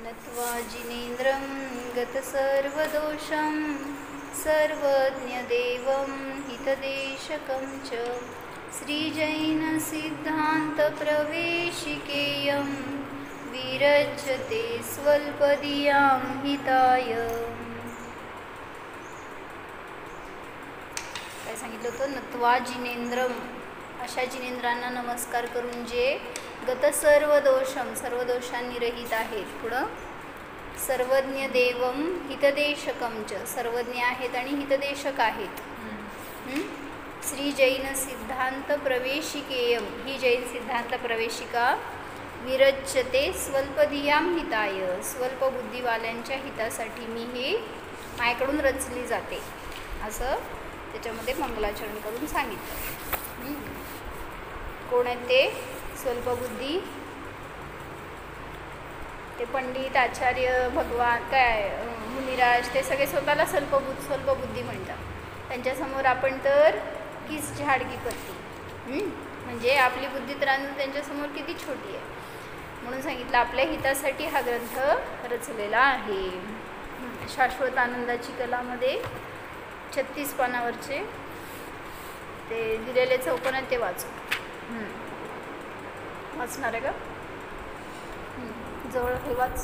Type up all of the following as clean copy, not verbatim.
नत्वा जिनेन्द्रं गतसर्वदोषं सर्वज्ञदेवं हितदेशकं च श्रीजैनसिद्धान्तप्रवेशिकेयं विरज्यते स्वल्पधियां हिताय. काय सांगितलं होतं? नत्वा जिनेन्द्रम, अशा जिनेंद्रांना नमस्कार करून जे गत सर्व दोषांनी रहित आहेत. पुढं सर्वज्ञ देवम हितदेशकम च, सर्वज्ञ आहेत आणि हितदेशक आहेत. श्री जैन सिद्धांत प्रवेशिकेयम, ही जैन सिद्धांत प्रवेशिका विरच्यते स्वल्पधियां हिताय, स्वल्प बुद्धिवाल्यांच्या हितासाठी मी ही माझ्याकडून रचली जाते, असं त्याच्यामध्ये मंगलाचरण करून सांगितलं. कोण आहेत ते स्वल्पबुद्धी? ते पंडित, आचार्य, भगवान, काय मुनिराज, ते सगळे स्वतःला स्वल्पबुद्धी म्हणतात. त्यांच्यासमोर आपण तर किस झाडकी पत्ती, म्हणजे आपली बुद्धी तर त्यांच्यासमोर किती छोटी आहे. म्हणून सांगितलं आपल्या हितासाठी हा ग्रंथ रचलेला आहे. शाश्वत आनंदाची कलामध्ये 36 पानावरचे ते दिलेले चौकोन आहेत, ते वाचू. वाचणार आहे का? जवळ हे वाच.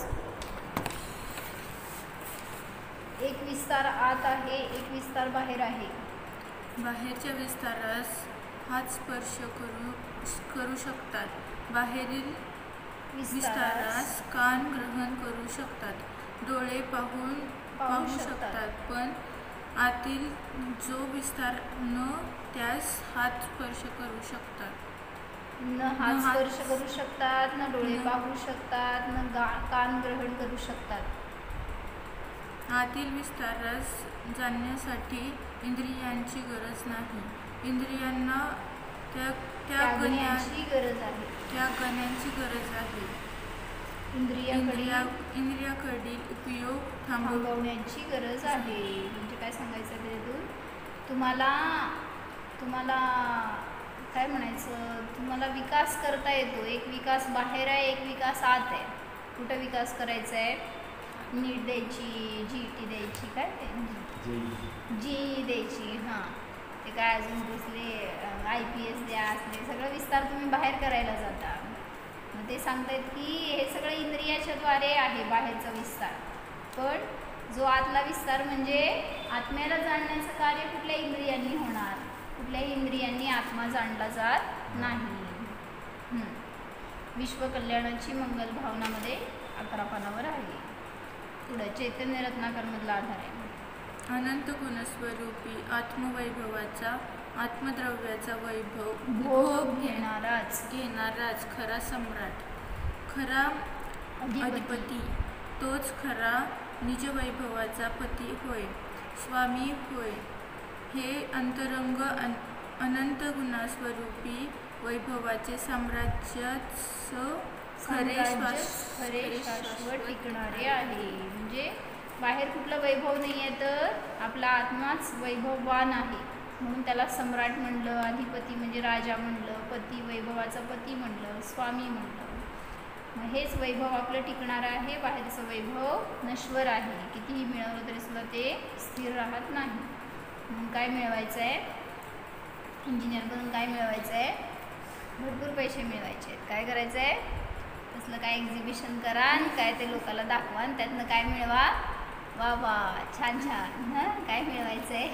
एक विस्तार आत आहे, एक विस्तार बाहेर आहे. बाहेरच्या विस्तारास हात स्पर्श करू शकतात. बाहेरील विस्तारास कान ग्रहण करू शकतात. डोळे पाहू शकतात. पण आतील जो विस्तार न त्यास हात स्पर्श करू शकतात. न हात स्पर्श करू शकतात, न डोळे पाहू शकतात, न कान ग्रहण करू शकतात. आतील विस्तारास जाणण्यासाठी इंद्रियांची गरज नाही. इंद्रियांना त्या गण्याची गरज आहे. इंद्रियाकडील उपयोग थांबवण्याची गरज आहे. म्हणजे काय सांगायचं त्यातून? तुम्हाला काय म्हणायचं, तुम्हाला विकास करता येतो. एक विकास बाहेर आहे, एक विकास आत आहे. कुठं विकास करायचा आहे? नीट द्यायची, GT द्यायची, काय ते जी द्यायची, हां ते काय अजून दुसरे IPS द्या, असले सगळं विस्तार तुम्ही बाहेर करायला जाता. मग ते सांगतायत की हे सगळं इंद्रियाच्या द्वारे आहे बाहेरचा विस्तार. पण जो आतला विस्तार म्हणजे आत्म्याला जाणण्याचं कार्य कुठल्या इंद्रियांनी होणार? कुठल्याही इंद्रियांनी आत्मा जाणला जात नाही. विश्वकल्याणाची मंगल भावनामध्ये 11 पानावर आहे. पुढं चैतन्य रत्नाकरमधला आधार आहे. अनंत गुणस्वरूपी आत्मवैभवाचा, आत्मद्रव्याचा वैभव भोग घेणाराच खरा सम्राट, खरा अधिपती, तोच खरा निजवैभवाचा पती होय, स्वामी होय. हे अंतरंग अनंत गुणस्वरूपी वैभवाचे साम्राज्यच खरे शाश्वत टिकणारे आहे. म्हणजे बाहेर कुठलं वैभव नाही आहे, तर आपला आत्माच वैभववान आहे. म्हणून त्याला सम्राट म्हणलं, अधिपती म्हणजे राजा म्हणलं, पती वैभवाचा पती म्हणलं, स्वामी म्हणलं. मग हेच वैभव आपलं टिकणारं आहे. बाहेरचं वैभव नश्वर आहे. कितीही मिळवलं तरी सुद्धा ते स्थिर राहत नाही. म्हणून काय मिळवायचं आहे? इंजिनियर बनून काय मिळवायचं आहे? भरपूर पैसे मिळवायचे आहेत. काय करायचं आहे? तसलं काय एक्झिबिशन करा आणि काय ते लोकांना दाखवा आणि त्यातनं काय मिळवा. वा वा, छान छान. काय मिळवायचं आहे?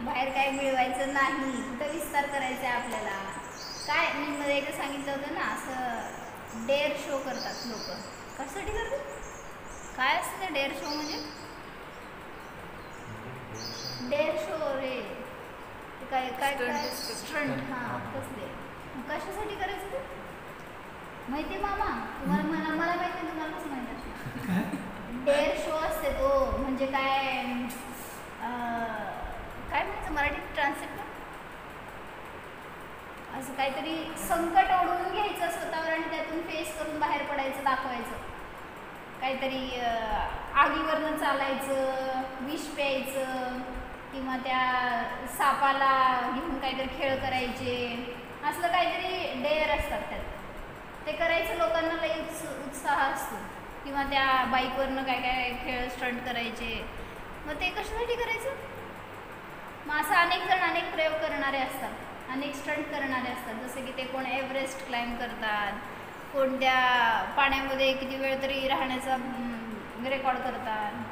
बाहेर काय मिळवायचं नाही. कुठं विस्तार करायचा आहे आपल्याला? काय मी मध्ये एकदा सांगितलं होतं ना, असं डेअर शो करतात लोक. कशासाठी करतात? काय असतं डेअर शो? म्हणजे डेअर शो रे, काय काय काय स्टंट. हां तसले. कशासाठी करायचं ते माहिती आहे मामा तुम्हाला? मला माहिती आहे, तुम्हाला कसं माहिती असतं? डेअर शो असते तो. म्हणजे काय म्हणायचं मराठीत ट्रान्सलेट? असं काहीतरी संकट ओढवून घ्यायचं स्वतःवर आणि त्यातून फेस करून बाहेर पडायचं, दाखवायचं. काहीतरी आगीवरनं चालायचं, विष प्यायचं, किंवा त्या सापाला घेऊन काहीतरी खेळ करायचे. असलं काहीतरी डेअर असतात त्यात. ते करायचं लोकांना लई उत्साह असतो. की किंवा त्या बाईकवरनं काय काय खेळ स्टंट करायचे, मग ते कशासाठी करायचं? मग असं अनेक जण अनेक प्रयोग करणारे असतात, अनेक स्टंट करणारे असतात. जसं की ते कोण एव्हरेस्ट क्लाइंब करतात, कोणत्या पाण्यामध्ये किती वेळ तरी राहण्याचा रेकॉर्ड करतात,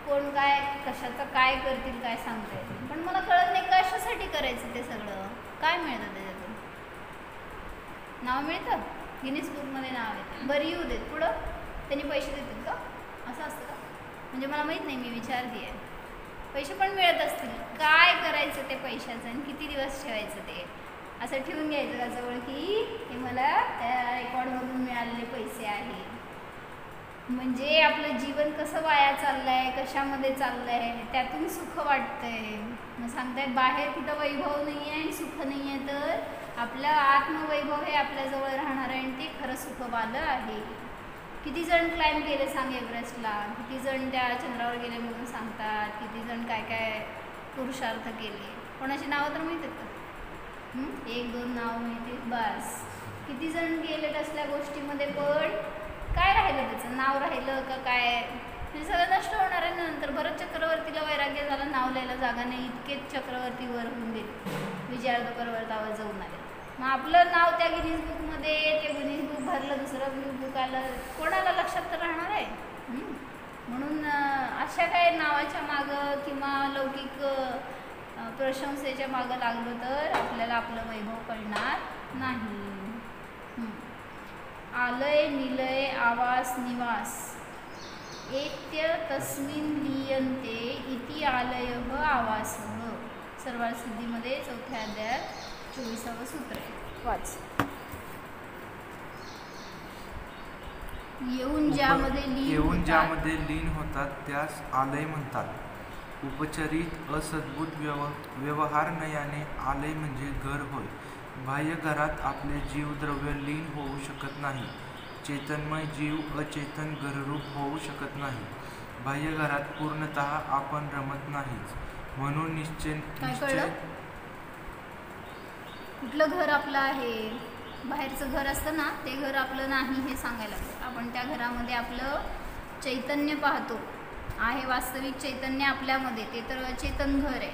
कोण काय कशाचं काय करतील काय सांगता येतील. पण मला कळत नाही कशासाठी करायचं ते सगळं, काय मिळतं त्याच्यातून? नाव मिळतं, गिनीज बुकमध्ये नाव येतं, बरी येऊ देत, पुढं त्यांनी पैसे देतील का? असं असतं का? म्हणजे मला माहीत नाही, मी विचारते आहे. पैसे पण मिळत असतील, काय करायचं ते पैशाचं आणि किती दिवस ठेवायचं ते? असं ठेवून घ्यायचं का जवळ की हे मला त्या रेकॉर्डमधून मिळालेले पैसे आहेत? म्हणजे आपलं जीवन कसं वाया चाललं आहे, कशामध्ये चाललं आहे, त्यातून सुख वाटतंय. मग सांगतायत बाहेर कुठं वैभव नाही आहे आणि सुख नाही आहे, तर आपलं आत्मवैभव हे आपल्याजवळ राहणार आहे आणि ते खरं सुखवालं आहे. किती जण क्लाइंब केले सांग एव्हरेस्टला, किती जण त्या चंद्रावर गेले म्हणून सांगतात, किती जण काय काय पुरुषार्थ केले. कोणाची नावं तर माहीत आहेत का? 1-2 नाव माहिती बस. किती जण गेले असल्या गोष्टीमध्ये, पण काय राहिलं त्याचं? नाव राहिलं का काय? हे सगळं नष्ट होणार आहे नंतर. भरत चक्रवर्तीला वैराग्य झालं, नाव लिहायला जागा नाही, इतकेच चक्रवर्ती वर होऊन गेले, विजयार्थ पर्वतावर जाऊन आले. मग आपलं नाव त्या गिनीज बुकमध्ये, ते गिनीज बुक भरलं, दुसरं बुक आलं, कोणाला लक्षात तर राहणार आहे? म्हणून अशा काय नावाच्या मागं किंवा लौकिक प्रशंसेच्या मागं लागलो तर आपल्याला आपलं वैभव कळणार नाही. आलय निलय आवास निवास एत्य तस्मिन् लीयन्ते इति आलयः आवासः. सर्वार सिद्धीमध्ये 4थ्या अध्यायात 24वं सूत्र आहे. वाच. येऊन ज्यामध्ये लीन होतात त्यास आलय म्हणतात. उपचरित असद्भुत व्यवहार नयाने आलय म्हणजे घर होय. बाह्य घरात आपले जीवद्रव्य लीन होऊ शकत नाही. चैतन्यमय जीव अचेतन घररूप होऊ शकत नाही. बाह्य घरात पूर्णतः आपण रमत नाहीच. म्हणून निश्चय कुठलं घर आपलं आहे? बाहेरचं घर असतं ना, ते घर आपलं नाही हे सांगायला लागतं. आपण त्या घरामध्ये आपलं चैतन्य पाहतो आहे, वास्तविक चैतन्य आपल्यामध्ये, ते तर चेतन घर आहे.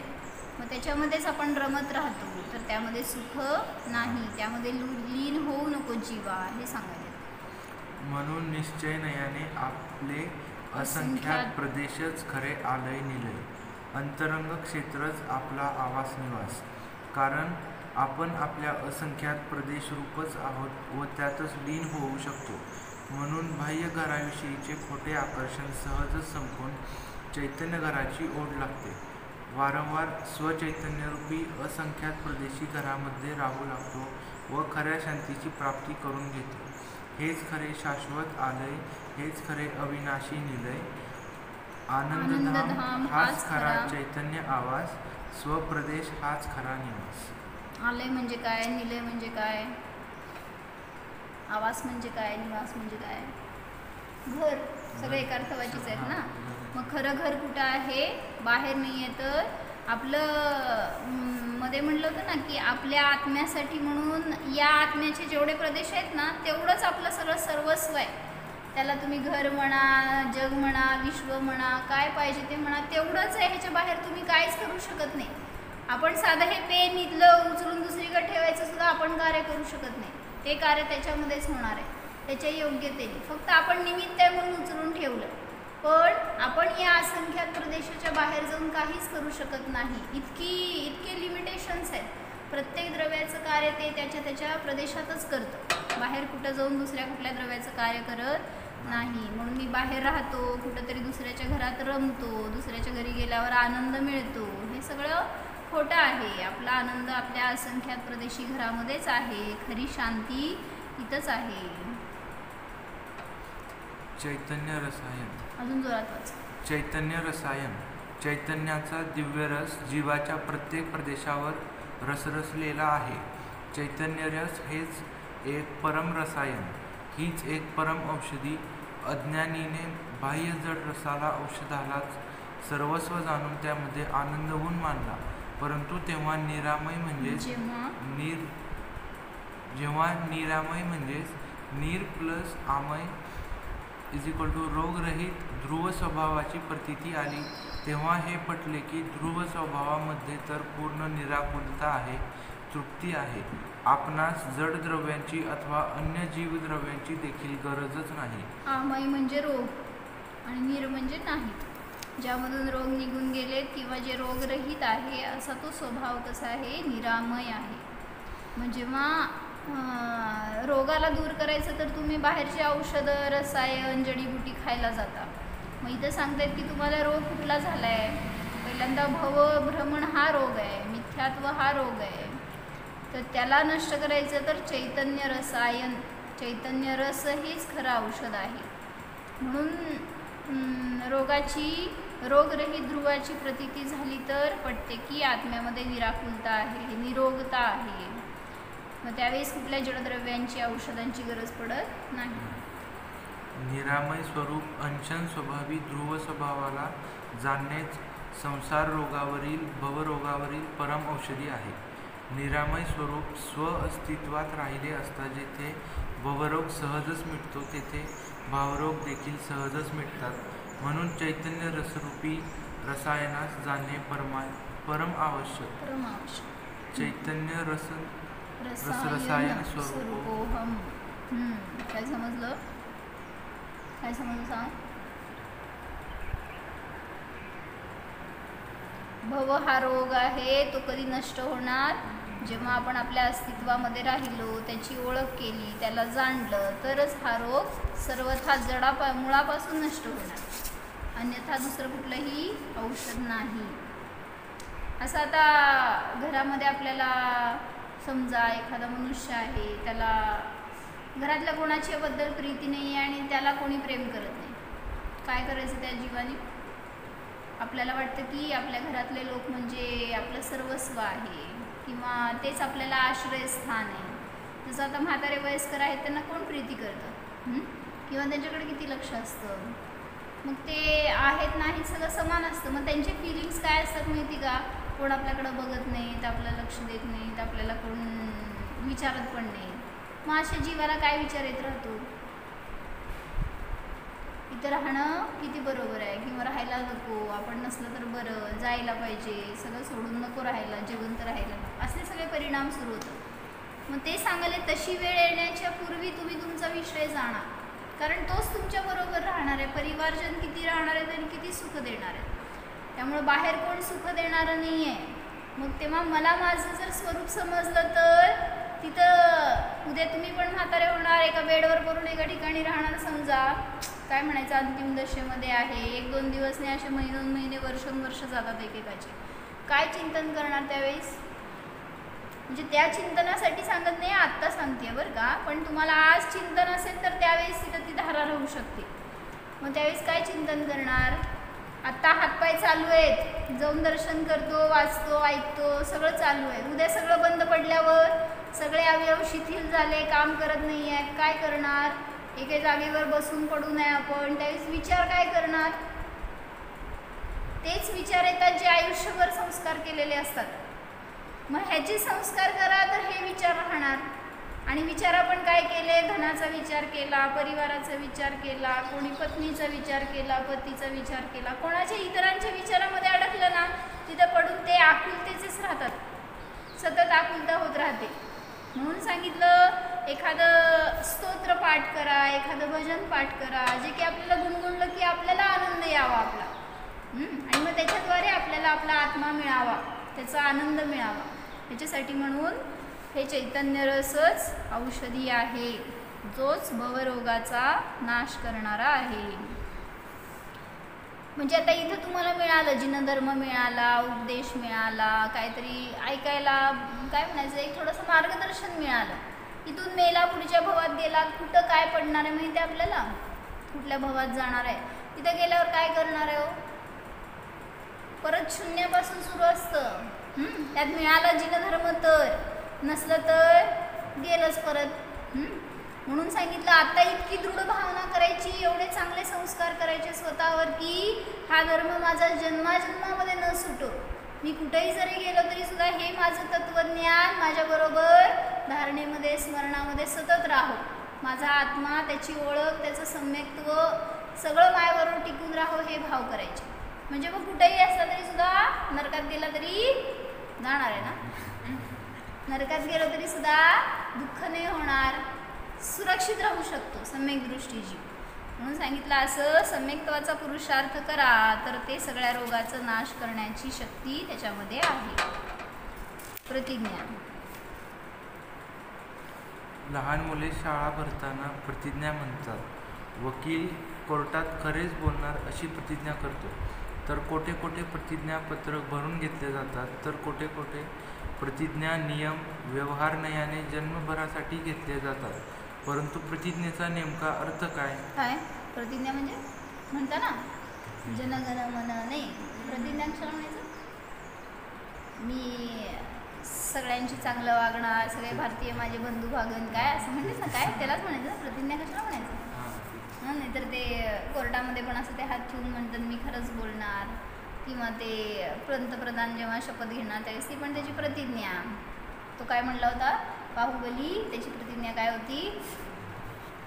मग त्याच्यामध्येच आपण रमत राहतो, तर त्यामध्ये सुख नाही, त्यामध्ये लीन होऊ नको जीवा, हे सांगायला. म्हणून निश्चय नयाने आपले असंख्यात प्रदेशच खरे आलय निलय. अंतरंग क्षेत्रच आपला आवास निवास. कारण आपण आपल्या असंख्यात प्रदेश रूपच आहोत व त्यातच लीन होऊ शकतो. म्हणून बाह्य घराविषयीचे खोटे आकर्षण सहजच संपून चैतन्य घराची ओढ लागते. वारंवार स्वचैतन्यरूपी असंख्यात प्रदेशी घरामध्ये राहू लागतो व खऱ्या शांतीची प्राप्ती करून घेतो. हेच खरे शाश्वत आलय, हेच खरे अविनाशी निलय. आनंदधाम हाच खरा चैतन्य आवास, स्वप्रदेश हाच खरा निवास. आलय म्हणजे काय? निलय म्हणजे काय? आवास म्हणजे काय? निवास म्हणजे काय? घर. सगळे एकार्थवाचीच आहेत ना. मग खरं घर कुठं आहे? बाहेर नाही आहे, तर आपलं मध्ये म्हणलं होतं ना की आपल्या आत्म्यासाठी म्हणून या आत्म्याचे जेवढे प्रदेश आहेत ना, तेवढंच आपलं सगळं सर्वस्व आहे. त्याला तुम्ही घर म्हणा, जग म्हणा, विश्व म्हणा, काय पाहिजे ते म्हणा, तेवढंच आहे. ह्याच्या बाहेर तुम्ही काहीच करू शकत नाही. आपण साधं हे पेन इथलं उचलून दुसरीकडे ठेवायचं सुद्धा आपण कार्य करू शकत नाही. ते कार्य त्याच्यामध्येच होणार आहे, त्याच्या योग्यतेने. फक्त आपण निमित्त आहे म्हणून उचलून ठेवलं, पण आपण या असंख्यात प्रदेशाच्या बाहेर जाऊन काहीच करू शकत नाही. इतके लिमिटेशन्स आहेत. प्रत्येक द्रव्याचं कार्य ते त्याच्या प्रदेशातच करतं. बाहेर कुठं जाऊन दुसऱ्या कुठल्या द्रव्याचं कार्य करत नाही. म्हणून मी बाहेर राहतो, कुठंतरी दुसऱ्याच्या घरात रमतो, दुसऱ्याच्या घरी गेल्यावर आनंद मिळतो, हे सगळं खोटं आहे. आपला आनंद आपल्या असंख्यात प्रदेशी घरामध्येच आहे. खरी शांती इथंच आहे. चैतन्य रसायन. अजून जोरात वाच. चैतन्य रसायन. चैतन्याचा दिव्य रस जीवाच्या प्रत्येक प्रदेशावर रसरसलेला आहे. चैतन्य रस हेच एक परम रसायन, हीच एक परम औषधी. अज्ञानीने बाह्य जड रसाला औषधालाच सर्वस्व जाणून त्यामध्ये आनंद होऊन मानला. परंतु तेव्हा निरामय म्हणजेच नीर प्लस आमय रोगरहित ध्रुव स्वभावाची प्रतीती आली तेव्हा हे पटले की ध्रुव स्वभावामध्ये तर पूर्ण निराकुलता आहे, तृप्ती आहे. आपणास जड द्रव्यांची अथवा अन्य जीवद्रव्यांची देखील गरजच नाही. आमय म्हणजे रोग आणि निर म्हणजे नाही. ज्यामधून रोग निघून गेलेत किंवा जे रोगरहित आहे असा तो स्वभाव कसा आहे, निरामय आहे. म्हणजे जेव्हा रोगाला दूर करायचं तर तुम्ही बाहेरची औषधं, रसायन, जडीबुटी खायला जाता. मग इथं सांगतायत की तुम्हाला रोग कुठला झाला आहे. पहिल्यांदा भ्रमण हा रोग आहे, मिथ्यात्व हा रोग आहे. तर त्याला नष्ट करायचं तर चैतन्य रसायन, चैतन्य रस हेच खरं औषध आहे. म्हणून रोगरहित ध्रुवाची प्रतीती झाली तर पटते की आत्म्यामध्ये निराकुलता आहे, निरोगता आहे. मग त्यावेळेस कुठल्या जडद्रव्यांची, औषधांची गरज पडत नाही. निरामय स्वरूप अंशन स्वभावी ध्रुव स्वभावाला जाणणेच संसार रोगावरील, भवरोगावरील परम औषधी आहे. निरामय स्वरूप स्व अस्तित्वात राहिले असता जेथे भवरोग सहजच मिटतो तेथे भावरोग देखील सहजच मिटतात. म्हणून चैतन्य रसरूपी रसायनास जाणणे परम आवश्यक. चैतन्य रसायन स्वरूपोहम. काय समजलं सांग. भव हा रोग आहे, तो कधी नष्ट होणार, जेव्हा आपण आपल्या अस्तित्वामध्ये राहिलो, त्याची ओळख केली, त्याला जाणलं, तरच हा रोग सर्वथा मुळापासून नष्ट होणार. अन्यथा दुसरं कुठलंही औषध नाही. असं आता घरामध्ये आपल्याला समजा एखादा मनुष्य आहे, त्याला घरातल्या कोणाच्या बद्दल प्रीती नाही आहे आणि त्याला कोणी प्रेम करत नाही. काय करायचं त्या जीवाने? आपल्याला वाटतं की आपल्या घरातले लोक म्हणजे आपलं सर्वस्व आहे किंवा तेच आपल्याला आश्रयस्थान आहे. जसं आता म्हातारे वयस्कर आहेत, त्यांना कोण प्रीती करतं किंवा त्यांच्याकडे किती लक्ष असतं. मग ते आहेत नाही सगळं समान असतं. मग त्यांचे फिलिंग्स काय असतात माहिती का? कोण आपल्याकडं बघत नाही, तर आपल्याला लक्ष देत नाही, तर आपल्याला कोण विचारत पण नाही. मग अशा जीवाला काय विचार येत राहतो? इथं राहणं किती बरोबर आहे किंवा राहायला नको, आपण नसलं तर बरं, जायला पाहिजे, सगळं सोडून नको राहायला, जिवंत राहायला नको, असे सगळे परिणाम सुरू होतात. मग ते सांगायला तशी वेळ येण्याच्या पूर्वी तुम्ही तुमचा विषय जाणा, कारण तोच तुमच्याबरोबर राहणार आहे. परिवारजन किती राहणार आहेत आणि किती सुख देणार आहे. त्यामुळे बाहेर कोण सुख देणारं नाही आहे. मग तेव्हा मला माझं जर स्वरूप समजलं तर तिथं उद्या तुम्ही पण म्हातारे होणार, एका बेडवर करून एका ठिकाणी राहणार. समजा काय म्हणायचं, अंतिम दशेमध्ये आहे, 1-2 दिवस नाही, असे महिने वर्ष जातात एकेकाचे. काय चिंतन करणार त्यावेळेस? म्हणजे त्या चिंतनासाठी सांगत नाही, आत्ता सांगते बरं का. पण तुम्हाला आज चिंतन असेल तर त्यावेळेस तिथं ती धारा राहू शकते. मग त्यावेळेस काय चिंतन करणार? आत्ता हातपाय चालू आहेत, जाऊन दर्शन करतो, वाचतो, ऐकतो, सगळं चालू आहे. उद्या सगळं बंद पडल्यावर सगळे अवयव शिथिल झाले, काम करत नाही आहे, काय करणार? एके जागेवर बसून पडू नये आपण. त्यावेळेस विचार काय करणार? तेच विचार येतात जे आयुष्यभर संस्कार केलेले असतात. मग ह्याचे संस्कार करा तर हे विचार राहणार. आणि विचार आपण काय केले? धनाचा विचार केला, परिवाराचा विचार केला, कोणी पत्नीचा विचार केला, पतीचा विचार केला, कोणाच्या इतरांच्या विचारामध्ये अडकलं ना, तिथं पडून ते आकुलतेचेच राहतात, सतत आकुलता होत राहते. म्हणून सांगितलं एखादं स्तोत्र पाठ करा, एखादं भजन पाठ करा, जे की आपल्याला गुणगुणलं की आपल्याला आनंद यावा आपला, आणि मग त्याच्याद्वारे आपल्याला आपला आत्मा मिळावा, त्याचा आनंद मिळावा. त्याच्यासाठी म्हणून हे चैतन्य रसच औषधी आहे, जोच भवरोगाचा नाश करणारा आहे. म्हणजे आता इथं तुम्हाला मिळालं, जिनधर्म मिळाला, उपदेश मिळाला, काहीतरी ऐकायला काय म्हणायचं, एक थोडंसं मार्गदर्शन मिळालं. इथून मेला, पुढच्या भवात गेला, कुठं काय पडणार आहे माहिती आहे आपल्याला, कुठल्या भवात जाणार आहे, तिथं गेल्यावर काय करणार आहे? परत शून्यापासून सुरू असतं. त्यात मिळालं जिनधर्म तर, नसलं तर गेलंच परत. म्हणून सांगितलं आता इतकी दृढ भावना करायची, एवढे चांगले संस्कार करायचे स्वतःवर की हा धर्म माझा जन्माजन्मामध्ये न सुटो. मी कुठेही जरी गेलो तरी सुद्धा हे माझं तत्त्वज्ञान माझ्याबरोबर धारणेमध्ये, स्मरणामध्ये सतत राहो. माझा आत्मा, त्याची ओळख, त्याचं सम्यक्त्व सगळं मायाबरोबर टिकून राहावं हे भाव करायचे. म्हणजे मग कुठेही असला तरी सुद्धा नरकात गेला तरी जाणार आहे ना, नरकात गेलो तरी सुद्धा दुःख नाही होणार, सुरक्षित राहू शकतो सम्यक दृष्टीची. म्हणून सांगितलं असं सम्यक्त्वाचा पुरुषार्थ करा तर ते सगळ्या रोगाचा नाश करण्याची शक्ती त्याच्यामध्ये आहे. प्रतिज्ञा. लहान मुले शाळा भरताना प्रतिज्ञा म्हणतात. वकील कोर्टात खरेच बोलणार अशी प्रतिज्ञा करतो. तर कोठे कोठे प्रतिज्ञापत्रक भरून घेतले जातात, तर कोठे कोठे प्रतिज्ञा नियम व्यवहारनयाने जन्मभरासाठी घेतले जातात. परंतु प्रतिज्ञेचा नेमका अर्थ काय? काय प्रतिज्ञा म्हणजे म्हणता ना जनगण मन, नाही प्रतिज्ञा कशाला म्हणायचं? मी सगळ्यांशी चांगलं वागणार, सगळे भारतीय माझे बंधू भागन, काय असं म्हणतेस ना, काय त्यालाच म्हणायचं ना प्रतिज्ञा. कशाला म्हणायचं? हां, नाहीतर ते कोर्टामध्ये पण असं ते हात ठेवून म्हणतात मी खरंच बोलणार, किंवा ते पंतप्रधान जेव्हा शपथ घेणार त्यावेळेस ती पण त्याची प्रतिज्ञा. तो काय म्हणला होता बाहुबली, त्याची प्रतिज्ञा काय होती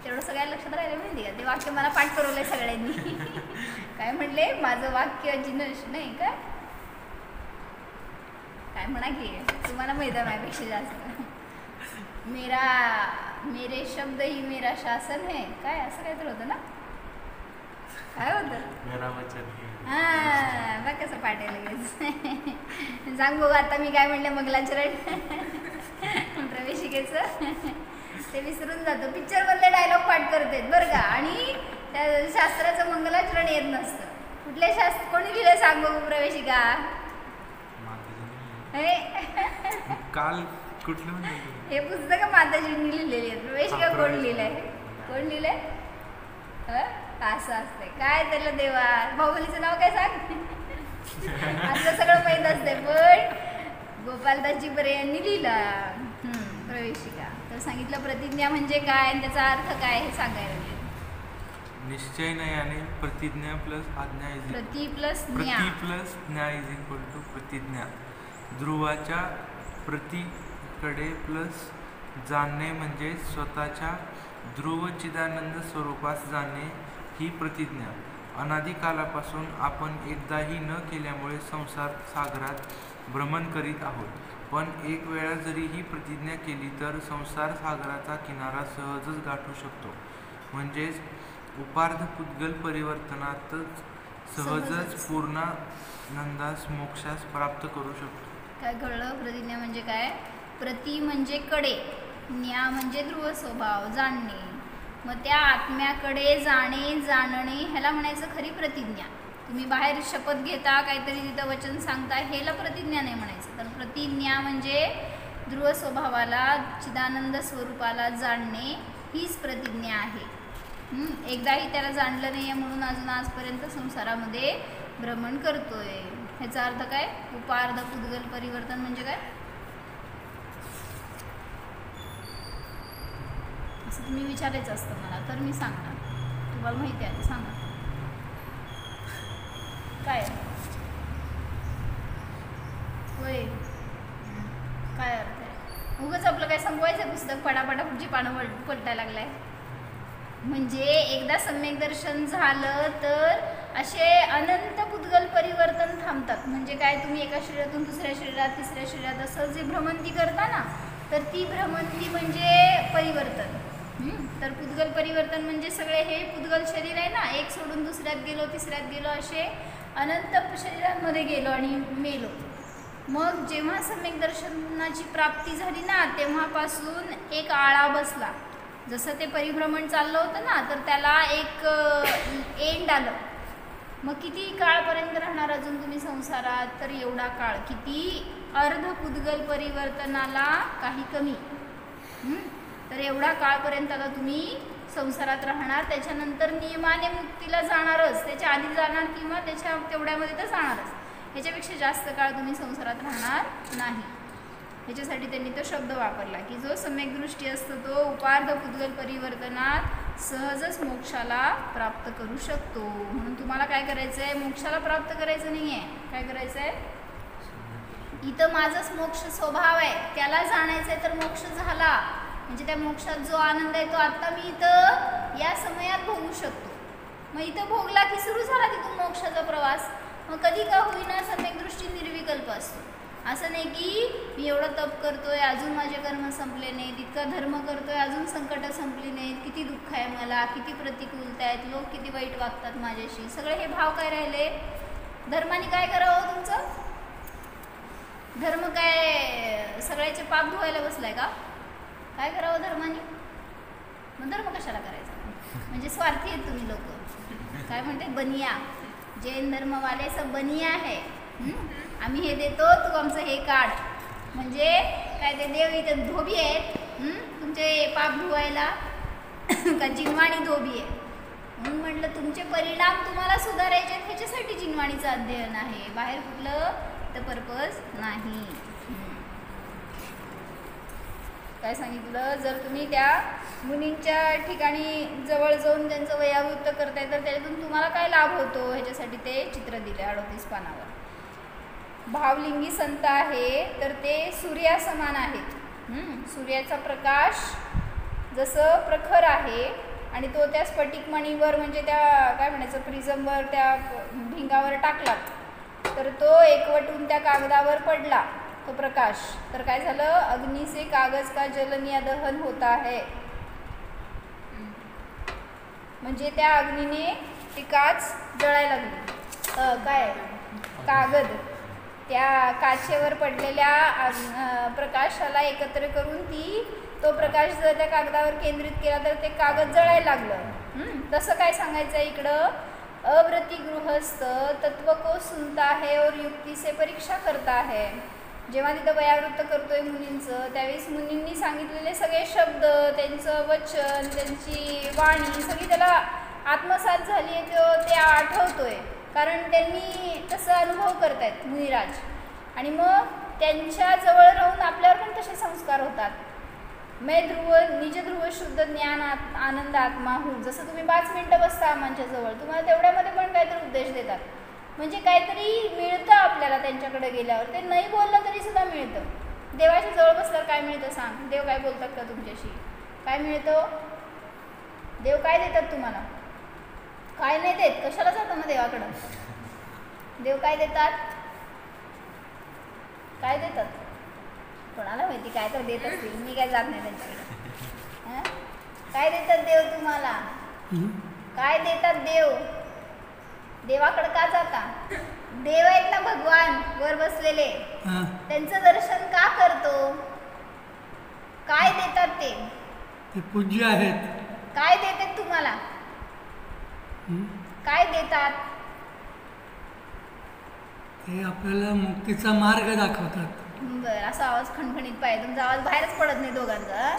तेवढं सगळ्या लक्षात राहिलं माहिती का? ते वाक्य मला पाठ करवलंय सगळ्यांनी. काय म्हणले, माझं वाक्य जिनश नाही काय काय म्हणा की तुम्हाला माहिती आहे माझ्यापेक्षा जास्त. मेरे शब्द ही मेरा शासन है, काय असं काय तर होतं ना, काय होतं मेरा वचन. हां बघ कसं पाठ आहे लगेच. सांग बघू आता मी काय म्हणले मंगलाचरण प्रवेशिकेचं ते विसरून जातो. पिक्चरमधले डायलॉग पाठ करतात बरं का, आणि त्या शास्त्राचं मंगलाचरण येत नसतं. कुठले शास्त्र कोणी लिहिलं सांग बघू प्रवेशिका? काल कुठलं हे पुस्तक माताजींनी लिहिलेली आहेत. प्रवेशिका कोण लिहिलंय? कोण लिहिलंय? असं असतंय काय त्याला देवा. बाहुबलीचं नाव काय सांग? असं सगळं माहीत असतंय, पण गोपालदासजी बरे यांनी लिहिला प्रवेशिका. तर सांगितलं प्रतिज्ञा म्हणजे काय आणि त्याचा अर्थ काय हे सांगायला लागले. निश्चय नयाने प्रतिज्ञा प्लस आज्ञा प्रति प्लस ज्ञा इज इक्वल टू प्रतिज्ञा. ध्रुवाच्या प्रतीकडे प्लस जाणणे म्हणजे स्वतःच्या ध्रुव चिदानंद स्वरूपास जाणे ही प्रतिज्ञा. अनादिकालापासून आपण एकदाही न केल्यामुळे संसार सागरात भ्रमण करीत आहोत. पण एक वेळा जरी ही प्रतिज्ञा केली तर संसार सागराचा किनारा सहजच गाठू शकतो. म्हणजेच उपार्ध पुद्गल परिवर्तनातच सहजच पूर्णानंदास मोक्षास प्राप्त करू शकतो. काय कळलं? प्रतिज्ञा म्हणजे काय? प्रति म्हणजे कडे, ज्ञा म्हणजे ध्रुव स्वभाव जाणणे. मग त्या आत्म्याकडे जाणे जाणणे ह्याला म्हणायचं खरी प्रतिज्ञा. तुम्ही बाहेर शपथ घेता, काहीतरी तिथं वचन सांगता, ह्याला प्रतिज्ञा नाही म्हणायचं. तर प्रतिज्ञा म्हणजे ध्रुव स्वभावाला चिदानंद स्वरूपाला जाणणे हीच प्रतिज्ञा आहे. एकदाही त्याला जाणलं नाही आहे म्हणून अजून आजपर्यंत संसारामध्ये भ्रमण करतोय. ह्याचा अर्थ काय? उपार्ध पुद्गल परिवर्तन म्हणजे काय? असं तुम्ही विचारायचं असतं मला तर मी सांगणार. तुम्हाला माहिती आहे सांगा काय होय, काय अर्थ आहे? उगाच आपलं काय संपवायचं पुस्तक पटापटा पुढची पानं पलटायला लागलाय. म्हणजे एकदा सम्यक दर्शन झालं तर असे अनंत पुद्गल परिवर्तन थांबतात. म्हणजे काय, तुम्ही एका शरीरातून दुसऱ्या शरीरात तिसऱ्या शरीरात असं जे भ्रमंती करता ना, तर ती भ्रमंती म्हणजे परिवर्तन. तर पुद्गल परिवर्तन म्हणजे सगळे हे पुद्गल शरीर आहे ना, एक सोडून दुसऱ्यात गेलो तिसऱ्यात गेलो असे अनंत शरीरांमध्ये गेलो आणि मेलो. मग जेव्हा सम्यक दर्शनाची प्राप्ती झाली ना तेव्हापासून एक आळा बसला. जसं ते परिभ्रमण चाललं होतं ना तर त्याला एक एंड आलं. मग किती काळपर्यंत राहणार अजून तुम्ही संसारात? तर एवढा काळ, किती अर्ध पुद्गल परिवर्तनाला काही कमी. तर एवढा काळपर्यंत आता तुम्ही संसारात राहणार. त्याच्यानंतर नियमाने मुक्तीला जाणारच, त्याच्या आधी जाणार किंवा त्याच्या तेवढ्यामध्ये तर जाणारच. ह्याच्यापेक्षा जास्त काळ तुम्ही संसारात राहणार नाही. ह्याच्यासाठी त्यांनी तो शब्द वापरला की जो सम्यक दृष्टी असतो तो उपार्ध पुद्गल परिवर्तनात सहजच मोक्षाला प्राप्त करू शकतो. म्हणून तुम्हाला काय करायचं आहे? मोक्षाला प्राप्त करायचं नाही आहे. काय करायचं आहे? इथं माझाच मोक्ष स्वभाव आहे त्याला जाणायचं आहे तर मोक्ष झाला. म्हणजे त्या मोक्षात जो आनंद आहे तो आता मी इथं या समयात भोगू शकतो. मग इथं भोगला की सुरू झाला तिथून मोक्षाचा प्रवास. मग कधी का होईना सम्यक दृष्टी निर्विकल्प असतो. असं नाही की मी एवढं तप करतोय अजून माझे कर्म संपले नाहीत, इतका धर्म करतोय अजून संकटं संपली नाहीत, किती दुःख आहे मला, किती प्रतिकूलता आहेत, लोक किती वाईट वागतात माझ्याशी, सगळे हे भाव काय राहिले. धर्माने काय करावं तुमचं? धर्म काय सगळ्याचे पाप धुवायला बसलाय का? काय करावं धर्माने? मग धर्म कशाला करायचा? म्हणजे स्वार्थी आहेत तुम्ही लोक. काय म्हणते बनिया, जैन धर्मवाले सब बनिया है. आम्ही हे देतो तू आमचं हे काढ. म्हणजे काय ते देव इथे धोबी आहेत तुमचे पाप धुवायला का जिनवाणी धोबी आहे. म्हणून म्हटलं तुमचे परिणाम तुम्हाला सुधारायचे ह्याच्यासाठी जिनवाणीचं अध्ययन आहे, बाहेर कुठलं तर पर्पज नाही. काय सांगितलं, जर तुम्ही त्या मुनींच्या ठिकाणी जवळ जाऊन त्यांचं वयावृत्त करताय तर त्याच्यातून तुम्हाला काय लाभ होतो ह्याच्यासाठी ते चित्र दिले 38 पानावर. भावलिंगी संत आहे तर ते सूर्यासमान आहेत. सूर्याचा प्रकाश जसं प्रखर आहे आणि तो त्या स्फटिकमणीवर म्हणजे त्या काय म्हणायचं प्रिझमवर त्या भिंगावर टाकला तर तो एकवटून त्या कागदावर पडला तो प्रकाश, तर काय झालं, अग्नि से कागज का जलनिया दहन होता है. म्हणजे त्या अग्नीने ती काच जळायला लागली. काय कागद त्या काचेवर पडलेल्या प्रकाशाला एकत्र करून तो प्रकाश जर त्या कागदावर केंद्रित केला तर ते कागद जळायला लागलं. तसं काय सांगायचं आहे इकडं, अव्रती गृहस्थ तत्व को सुनता है और युक्ती से परीक्षा करता है. जेव्हा तिथं वयावृत्त करतोय मुनींचं त्यावेळेस मुनींनी सांगितलेले सगळे शब्द, त्यांचं वचन, त्यांची वाणी सगळी त्याला आत्मसात झाली आहे, ते आठवतोय कारण त्यांनी तसं अनुभव करतायत मुनिराज. आणि मग त्यांच्या जवळ राहून आपल्यावर पण तसे संस्कार होतात. मैं ध्रुव निज ध्रुव शुद्ध ज्ञान आनंद आत्मा हूँ. जसं तुम्ही 5 मिनटं बसता आम्हाच्या जवळ, तुम्हाला तेवढ्यामध्ये पण काहीतरी उपदेश देतात. म्हणजे काहीतरी मिळतं आपल्याला त्यांच्याकडे गेल्यावर, ते नाही बोललं तरी सुद्धा मिळतं. देवाच्या जवळ बसल्यावर काय मिळतं सांग? देव काय बोलतात का तुमच्याशी? काय मिळतं? देव काय देतात तुम्हाला? काय नाही देत. कशाला जातं ना देवाकडं? देव काय देतात? काय देतात? कोणाला माहिती, काय तर देत असतील, मी काय जात नाही त्यांच्याकडे. काय देतात देव तुम्हाला? काय देतात देव? देवाकडे का जाता? देव आहेत ना भगवान वर बसलेले, त्यांचं दर्शन का करतो? काय देतात ते पूज्य आहेत. काय देतात तुम्हाला? काय देतात? ते आपल्याला मुक्तीचा मार्ग दाखवतात. बरं, असा आवाज खणखणीत पाहिजे, तुमचा आवाज बाहेरच पडत नाही दोघांचा.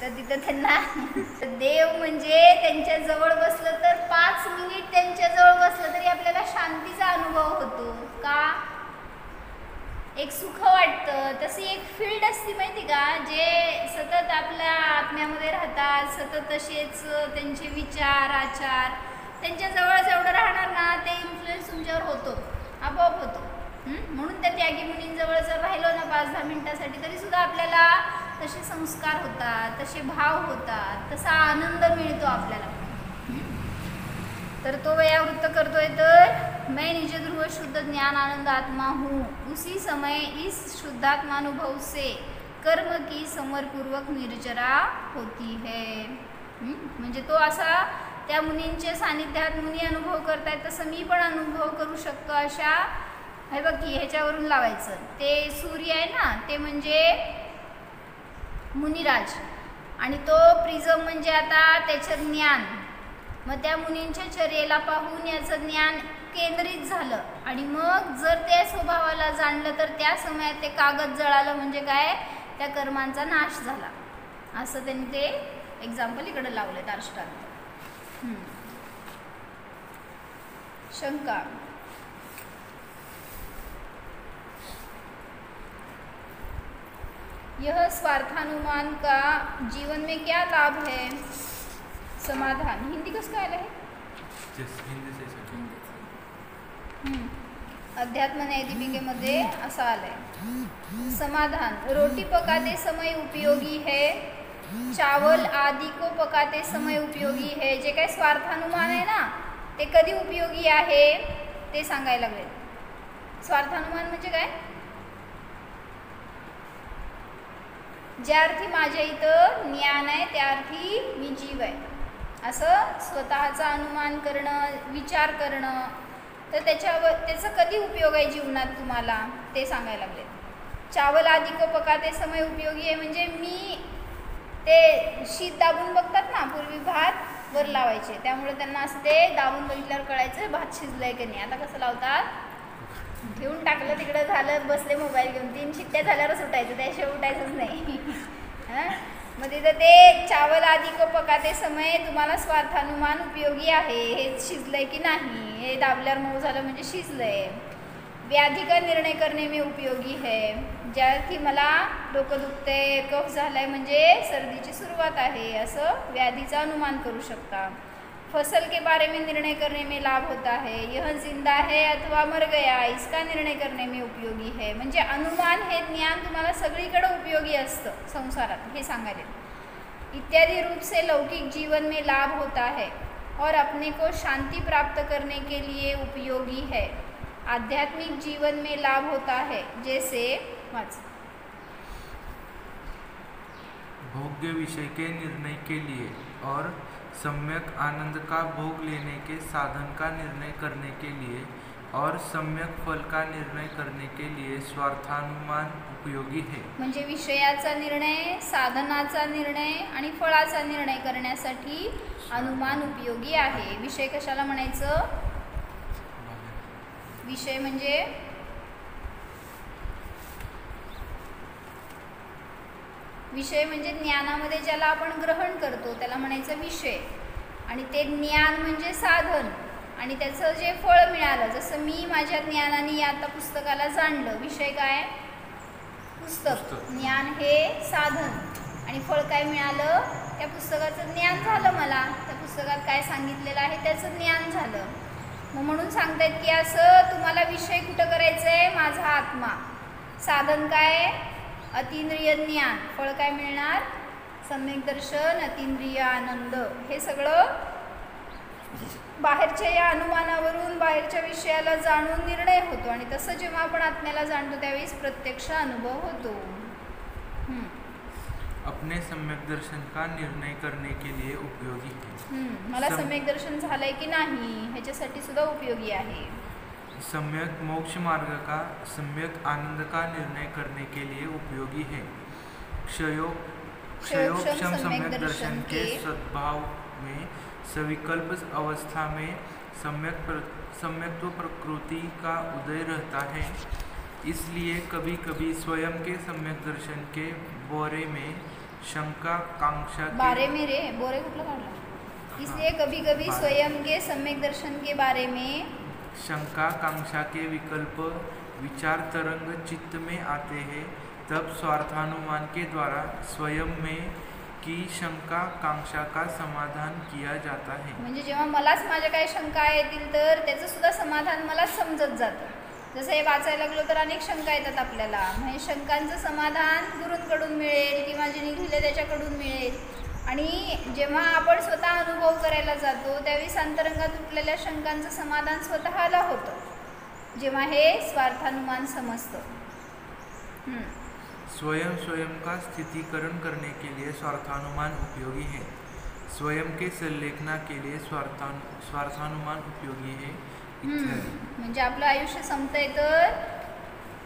तर तिथं त्यांना देव म्हणजे त्यांच्या जवळ बसलं तर 5 मिनिट त्यांच्या जवळ बसलं तरी आपल्याला शांतीचा अनुभव होतो. का? एक सुख वाटतं. तशी एक फील्ड असते माहिती का, जे सतत आपल्या आत्म्यामध्ये राहतात, सतत तसेच त्यांचे विचार आचार त्यांच्या जवळ जेवढं राहणार ना ते इन्फ्लुएन्स तुमच्यावर होतो, आपोआप होतो. म्हणून त्या त्यागी मुनींजवळ जर राहिलो ना 5-10 मिनिटासाठी तरी सुद्धा आपल्याला तसे संस्कार होतात, तसे भाव होतात, तसा आनंद मिळतो आपल्याला. तर तो वयावृत्त करतोय तर मैं निज ध्रुव शुद्ध ज्ञान आनंद आत्मा हूँ, उसी समय इस शुद्धात्मानुभव से कर्म की समरपूर्वक निर्जरा होती है. म्हणजे तो असा त्या मुनींच्या सानिध्यात मुनी अनुभव करतायत तसं मी पण अनुभव करू शकतो. अशा हे बघ की ह्याच्यावरून लावायचं, ते सूर्य आहे ना ते म्हणजे मुनिराज आणि तो प्रिझम म्हणजे आता त्याचं ज्ञान. मग त्या मुनींच्या चर्येला पाहून याचं ज्ञान केंद्रित झालं आणि मग जर त्या स्वभावाला जाणलं तर त्या समयात ते कागद जळालं म्हणजे काय, त्या कर्मांचा नाश झाला. असं त्यांनी ते एक्झाम्पल इकडे लावले दृष्टांत. शंका. यह स्वार्थानुमान का जीवन में क्या लाभ है? समाधान. हिंदी कसं काय आहे? अध्यात्म न्यायदीपिकेमध्ये असं आलंय. समाधान. रोटी पकाते समय उपयोगी है, चावल आदि को पकाते समय उपयोगी है. जे काही स्वार्थानुमान आहे ना ते कधी उपयोगी आहे ते सांगायला लागले. स्वार्थानुमान म्हणजे काय? ज्या अर्थी माझ्या इथं ज्ञान आहे त्या अर्थी मी जीव आहे असं स्वतःचा अनुमान करणं, विचार करणं, तर त्याचा कधी उपयोग आहे जीवनात तुम्हाला ते सांगायला लागले. चावल आदि को पकाते समय उपयोगी आहे म्हणजे मी ते शीत दाबून बघतात ना, पूर्वी भात वर लावायचे, त्यामुळे त्यांना असं ते दाबून बघितल्यावर कळायचं भात शिजलंय की नाही. आता कसं लावतात, घेऊन टाकलं तिकडं, झालं, बसले मोबाईल घेऊन, 3 शिट्ट्या झाल्यावरच उठायचं, त्याशिवाय उठायचंच नाही. मग तिथं ते चावल आदि को पकाते समय तुम्हाला स्वार्थानुमान उपयोगी आहे, हे शिजलंय की नाही, हे दाबल्यावर मऊ झालं म्हणजे शिजलंय. व्याधी का निर्णय करणे में उपयोगी है. ज्या अर्थी मला डोकं दुखतंय, कफ झालाय म्हणजे सर्दीची सुरुवात आहे असं व्याधीचा अनुमान करू शकता. फसल के बारे में निर्णय करने में लाभ होता है. यह जिंदा है अथवा मर गया इसका निर्णय करने में उपयोगी है. म्हणजे अनुमान हे ज्ञान तुम्हाला सगळीकडे उपयोगी असतं संसारात हे सांगायले. इत्यादि रूप से लौकिक जीवन में लाभ होता है और अपने को शांति प्राप्त करने के लिए उपयोगी है. आध्यात्मिक जीवन में लाभ होता है जैसे भोग्य विषय के निर्णय के लिए और सम्यक आनंद का भोग लेने के साधन का निर्णय करने के लिए और सम्यक फल का निर्णय करने के लिए स्वार्थानुमान उपयोगी है. म्हणजे विषयाचा निर्णय, साधनाचा निर्णय आणि फळाचा निर्णय करण्यासाठी अनुमान उपयोगी आहे. विषय कशाला म्हणायचं? विषय म्हणजे ज्ञानामध्ये ज्याला आपण ग्रहण करतो त्याला म्हणायचं विषय, आणि ते ज्ञान म्हणजे साधन, आणि त्याचं जे फळ मिळालं, जसं मी माझ्या ज्ञानाने आता पुस्तकाला जाणलं, विषय काय? पुस्तक. ज्ञान हे साधन आणि फळ काय मिळालं? त्या पुस्तकाचं ज्ञान झालं. मला त्या पुस्तकात काय सांगितलेलं आहे त्याचं ज्ञान झालं. मग म्हणून सांगतायत की असं तुम्हाला विषय कुठं करायचं आहे? माझा आत्मा. साधन काय? अतींद्रिय ज्ञान. फळ काय मिळणार? सम्यक दर्शन, अतींद्रिय आनंद. हे सगळं बाहेरच्या या अनुमानावरून बाहेरच्या विषयाला जाणून निर्णय होतो, आणि तसं जेव्हा आपण आत्म्याला जाणतो त्यावेळेस प्रत्यक्ष अनुभव होतो. अपने सम्यक दर्शन का निर्णय करने के लिए उपयोगी है. मला सम्यक दर्शन झालंय की नाही ह्याच्यासाठी सुद्धा उपयोगी आहे. सम्यक मोक्ष मार्ग का सम्यक आनंद का निर्णय करने के लिए उपयोगी है. क्षयोक्षम सम्यक दर्शन के सद्भाव में सविकल्प अवस्था में सम्यक्त्व प्रकृति का उदय रहता है. इसलिए कभी कभी स्वयं के सम्यक दर्शन के बोरे में शंका कांक्षा बारे में रे बोरे कुठला काढला. इसलिए कभी कभी स्वयं के सम्यक दर्शन के बारे में शंका कांक्षा के विकल्प विचार तरंग चित्त में आते हैं, तब स्वार्थानुमान के द्वारा स्वयं में की शंका कांक्षा का समाधान किया जाता है. म्हणजे जेव्हा मलाच माझ्या काही शंका येतील तर त्याचं सुद्धा समाधान मला समजत जातं. जसं हे वाचायला लागलो तर अनेक शंका येतात आपल्याला, म्हणजे शंकांचं समाधान गुरूंकडून मिळेल किंवा जे लिहिले त्याच्याकडून मिळेल. आणि जेव्हा आपण स्वतः अनुभव करायला जातो त्यावेळी अंतरंगात उठलेल्या शंकांचं समाधान स्वतःला होतं, जेव्हा हे स्वार्थानुमान समजतं. स्वयं का स्थितीकरण करने के लिए स्वार्थानुमान उपयोगी है. स्वयं के संलेखना के लिए स्वार्थानुमान उपयोगी है. म्हणजे आपलं आयुष्य संपतंय तर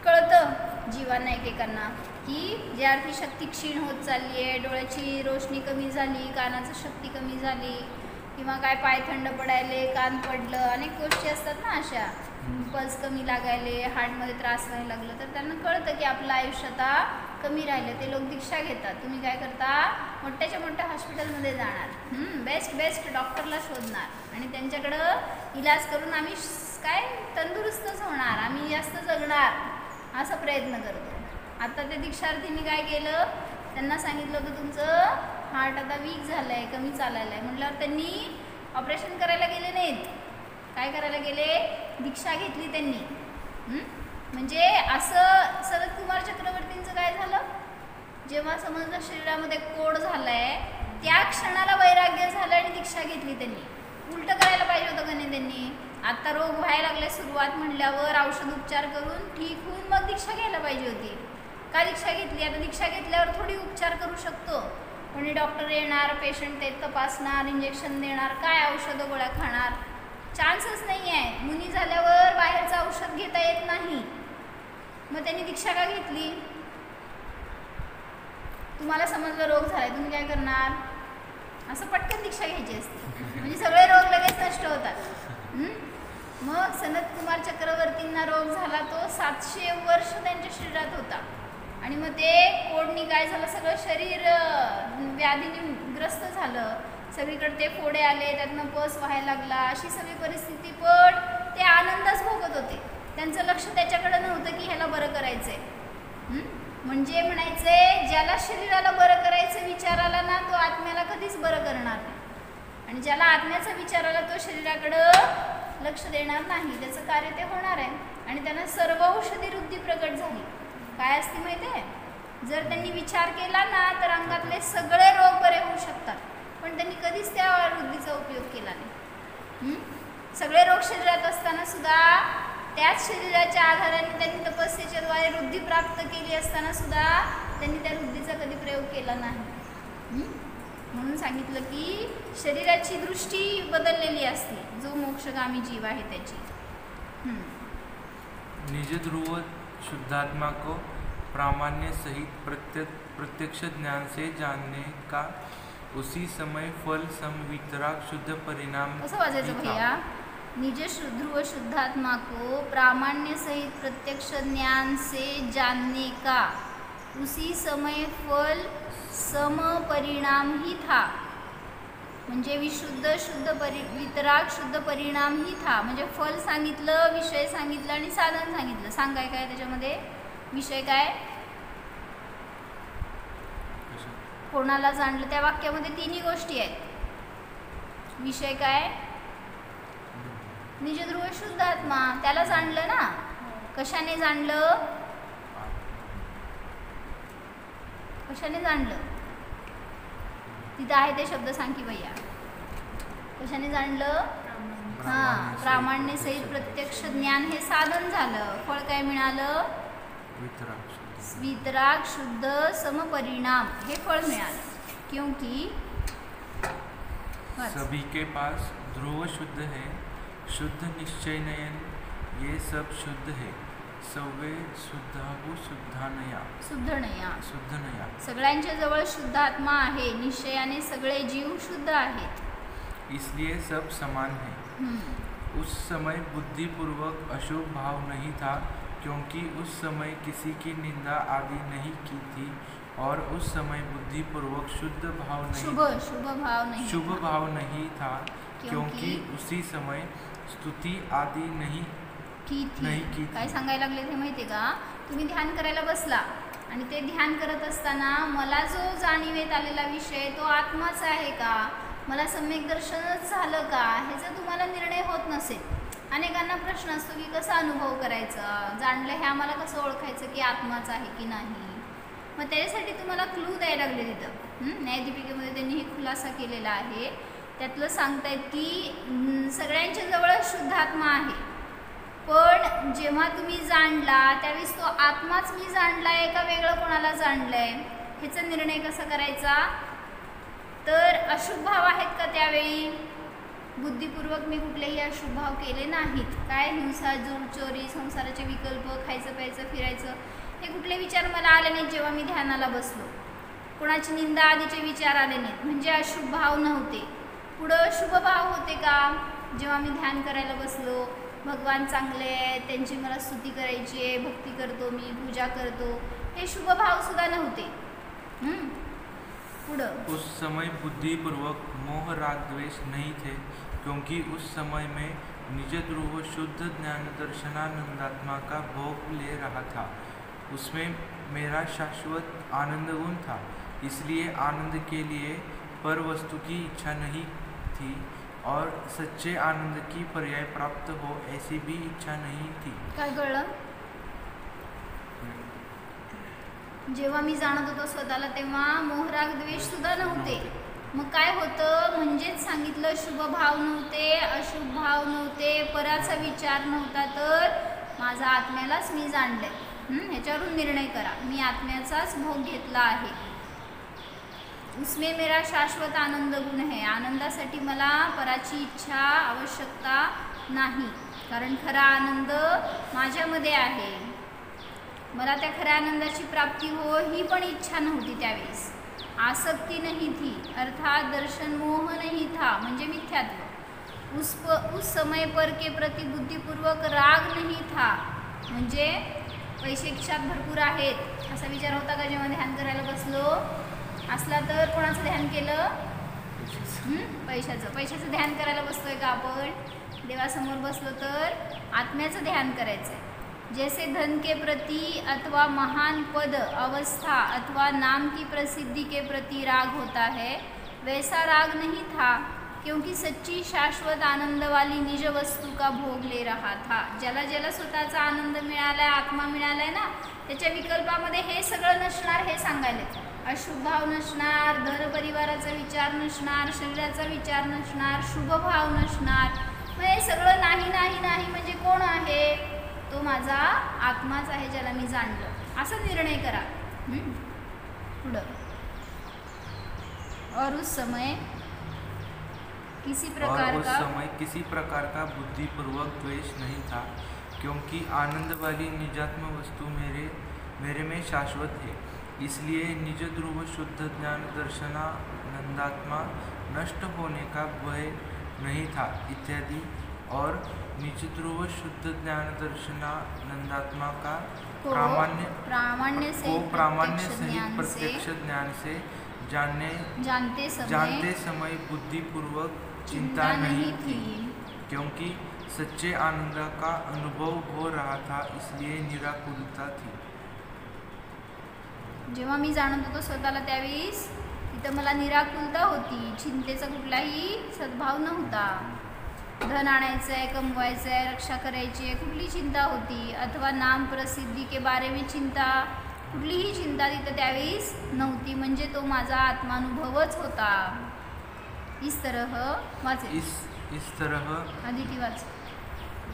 कळतं जीवांना एकेकांना की ज्या अर्थी शक्ती क्षीण होत चालली आहे, डोळ्याची रोशनी कमी झाली, कानाची शक्ती कमी झाली, किंवा काय पाय थंड पडायले, कान पडलं, अनेक गोष्टी असतात ना अशा, पल्स कमी लागायले, हार्टमध्ये त्रास व्हायला लागलं, तर त्यांना कळतं की आपलं आयुष्य आता कमी राहिलं. ते लोक दीक्षा घेतात. तुम्ही काय करता? मोठ्याच्या मोठ्या हॉस्पिटलमध्ये जाणार, बेस्ट डॉक्टरला शोधणार आणि त्यांच्याकडं इलाज करून आम्ही काय तंदुरुस्तच होणार, आम्ही जास्त जगणार असा प्रयत्न करतो. आता त्या दीक्षार्थींनी काय केलं? त्यांना सांगितलं होतं तुमचं हार्ट आता वीक झालं आहे, कमी चालायला आहे. म्हटल्यावर त्यांनी ऑपरेशन करायला गेले नाहीत. काय करायला गेले? दीक्षा घेतली त्यांनी. म्हणजे असं शरद कुमार चक्रवर्तींचं काय झालं? जेव्हा समजलं शरीरामध्ये कोड झालाय त्या क्षणाला वैराग्य झालं आणि दीक्षा घेतली त्यांनी. उलट करायला पाहिजे होतं का नाही त्यांनी? आता रोग व्हायला लागले सुरुवात म्हणल्यावर औषध उपचार करून ठीक होऊन मग दीक्षा घ्यायला पाहिजे होती. का दीक्षा घेतली? आता दीक्षा घेतल्यावर थोडी उपचार करू शकतो. कोणी डॉक्टर येणार, पेशंट ते तपासणार, इंजेक्शन देणार, काय औषधं गोळ्या खाणार? चान्सच नाही आहे. मुनी झाल्यावर बाहेरचं औषध घेता येत नाही. मग त्यांनी दीक्षा का घेतली? तुम्हाला समजलं रोग झालाय, तुम्ही काय करणार? असं पटकन दीक्षा घ्यायची असते म्हणजे सगळे रोग लगेच नष्ट होतात. मग सनत कुमार चक्रवर्तींना रोग झाला तो 700 वर्ष त्यांच्या शरीरात होता आणि मग ते कोडनी काय झालं, सगळं शरीर व्याधीने ग्रस्त झालं. सगळीकडे ते फोडे आले, त्यातनं पस व्हायला लागला, अशी सगळी परिस्थिती. पण ते आनंदच भोगत होते. त्यांचं लक्ष त्याच्याकडे नव्हतं की ह्याला बरं करायचंय. म्हणजे म्हणायचंय ज्याला शरीराला बरं करायचं विचार आला ना तो आत्म्याला कधीच बरं करणार नाही. आणि ज्याला आत्म्याचा विचार आला तो शरीराकडं लक्ष देणार नाही. त्याचं कार्य ते होणार आहे. आणि त्यांना सर्व औषधी वृद्धी प्रकट झाली. काय असते माहिती आहे? जर त्यांनी विचार केला ना तर अंगातले सगळे रोग बरे होऊ शकतात. पण त्यांनी कधीच त्या वृद्धीचा उपयोग केला नाही. सगळे रोग शरीरात असताना सुद्धा त्याच शरीराच्या आधाराने त्यांनी तपस्येच्या द्वारे वृद्धी प्राप्त केली असताना सुद्धा त्यांनी त्या वृद्धीचा कधी प्रयोग केला नाही. म्हणून सांगितलं की शरीराची दृष्टी बदललेली असते जो मोक्षगामी जीव आहे त्याची. निज ध्रुव शुद्धात्मा को प्रामाण्य सहित प्रत्यक्ष ज्ञान से जानने का उसी समय फल सम वितराग शुद्ध परिणाम. कसं वाचायचं भैया? निज ध्रुव शुद्धात्मा को प्रामाण्य सहित प्रत्यक्ष ज्ञान से जानने का उसी समय फल सम परिणाम ही था. म्हणजे विशुद्ध शुद्ध वितराग शुद्ध परिणाम ही था. म्हणजे फल सांगितलं, विषय सांगितलं आणि साधन सांगितलं. सांगाय काय त्याच्यामध्ये? विषय काय? कोणाला जाणलं? त्या वाक्यामध्ये तिन्ही गोष्टी आहेत. विषय काय? निज ध्रुव शुद्ध आत्मा, त्याला जाणलं ना. कशाने जाणलं? कशाने जाणलं? तिथं आहे ते शब्द सांग की भैया. कशाने जाणलं? प्रामाण्य सहित प्रत्यक्ष ज्ञान हे साधन झालं. फळ काय मिळालं? वितराग शुद्ध समपरिणाम हे फळ मिळालं. क्योंकि सभी के पास ध्रुव शुद्ध है, शुद्ध निश्चय नयन, ये सब शुद्ध है. सवे शुद्धाहु शुद्धानया. शुद्धनया. सगळ्यांच्या जवळ शुद्ध आत्मा आहे. निश्चयाने सगळे जीव शुद्ध आहेत. इसलिए सब समान है. उस समय बुद्धिपूर्वक अशुभ भाव नहीं था क्योंकि उस समय किसी की निंदा आदि नहीं की थी और उस समय बुद्धिपूर्वक शुभ भाव नहीं था क्योंकि उसी समय स्तुति आदि नहीं की थी. काय सांगायला लागले ते माहिती आहे का? तुम्ही ध्यान करायला बसला आणि ते ध्यान करत असताना मला जो जाणीवेत आलेला विषय तो आत्माच आहे का, मला सम्यक दर्शनच झालं का, ह्याचा तुम्हाला निर्णय होत नसेल. अनेकांना प्रश्न असतो की कसा अनुभव करायचा, जाणलं हे आम्हाला कसं ओळखायचं की आत्माच आहे की नाही. मग त्याच्यासाठी तुम्हाला क्लू द्यायला लागले तिथं. न्यायदीपिकेमध्ये त्यांनी हे खुलासा केलेला आहे. त्यातलं सांगतायत की सगळ्यांच्या जवळ शुद्ध आत्मा आहे. पण जेव्हा तुम्ही जाणला त्यावेळेस तो आत्माच मी जाणलाय का वेगळं कोणाला जाणलंय ह्याचा निर्णय कसा करायचा. तर अशुभ भाव आहेत का त्यावेळी? बुद्धिपूर्वक मी कुठलेही अशुभ भाव केले नाहीत. काय? हिंसा, चोरी, संसाराचे विकल्प, खायचं प्यायचं फिरायचं हे कुठले विचार मला आले नाहीत जेव्हा मी ध्यानाला बसलो. कोणाची निंदा आदीचे विचार आले नाहीत. म्हणजे अशुभ भाव नव्हते. पुढं शुभ भाव होते का? जेव्हा मी ध्यान करायला बसलो, भगवान चांगले आहेत, त्यांची मला स्तुती करायची आहे, भक्ती करतो मी, पूजा करतो, हे शुभ भाव सुद्धा नव्हते. पुढं उस समय बुद्धिपूर्वक मोह राग द्वेष नहीं थे क्योंकि उस समय में निज ध्रुव शुद्ध ज्ञान दर्शनानंदात्मा का भोग ले रहा था. उसमें मेरा शाश्वत आनंद गुण था. इसलिए आनंद के लिए पर वस्तु की इच्छा नहीं थी और सच्चे आनंद की पर्याय प्राप्त हो ऐसी भी इच्छा नहीं थी. काय कळलं? जेव्हा मी जाणत होतो स्वतःला तेव्हा मोहराग द्वेष सुद्धा नव्हते. मग काय होतं, म्हणजेच सांगितलं शुभ भाव नव्हते, अशुभ भाव नव्हते, पराचा विचार नव्हता, तर माझा आत्म्यालाच मी जाणले. ह्याच्यावरून निर्णय करा, मी आत्म्याचाच भोग घेतला आहे. उसमें मेरा शाश्वत आनंद गुण है. आनंदासाठी मला पराची इच्छा आवश्यकता नाही, कारण खरा आनंद माझ्यामध्ये आहे. मला त्या खऱ्या आनंदाची प्राप्ती हो ही पण इच्छा नव्हती त्यावेळेस. आसक्ती नहीं थी, अर्थात दर्शन मोह नहीं था, म्हणजे मिथ्यात्व. उस समय पर के प्रति बुद्धिपूर्वक राग नहीं था, म्हणजे पैसे खिशात भरपूर आहेत असा विचार होता का जेव्हा ध्यान करायला बसलो? असला तर कोणाचं ध्यान केलं? पैशाचं ध्यान करायला बसतोय का आपण? देवासमोर बसलो तर आत्म्याचं ध्यान करायचं आहे. जैसे धन के प्रति अथवा महान पद अवस्था अथवा नाम की प्रसिद्धि के प्रति राग होता है, वैसा राग नहीं था, क्योंकि सच्ची शाश्वत आनंद वाली निज वस्तु का भोग ले रहा था. ज्याला ज्याला स्वतःचा आनंद मिळालाय, आत्मा मिळालाय ना, त्याच्या विकल्पामध्ये हे सगळं नसणार हे सांगायला. अशुभ भाव नसणार, धन परिवाराचा विचार नसणार, शरीराचा विचार नसणार, शुभ भाव नसणार. मग हे सगळं नाही नाही नाही म्हणजे कोण आहे? तो माझा आत्माच आहे, ज्याला मी जाणलं. असा निर्णय करा. पुढं. और उस समय किसी प्रकार का बुद्धिपूर्वक द्वेष नहीं था, क्योंकि आनंद वाली निजात्म वस्तु मेरे में शाश्वत है. इसलिए निज ध्रुव शुद्ध ज्ञान दर्शनानंदात्मा नष्ट होने का भय नहीं था इत्यादि. और निज ध्रुव शुद्ध ज्ञान दर्शनानंदात्मा का प्रामाण्य सहित प्रत्यक्ष ज्ञान से जानते समय बुद्धिपूर्वक चिंता नहीं थी, क्योंकि सच्चे आनंद का अनुभव हो रहा था, इसलिए निराकुलता थी. जेव्हा मी जाणत होतो स्वतःला त्यावेळेस तिथं मला निराकुलता होती, चिंतेचा कुठलाही सद्भाव नव्हता. धन आणायचं आहे, कमवायचं आहे, रक्षा करायची आहे, कुठली चिंता होती, अथवा नाम प्रसिद्धी के बारे में चिंता, कुठलीही चिंता तिथं त्यावेळेस नव्हती. म्हणजे तो माझा आत्मानुभवच होता. इस तरह वाचे. इस तरह आदिती वाच.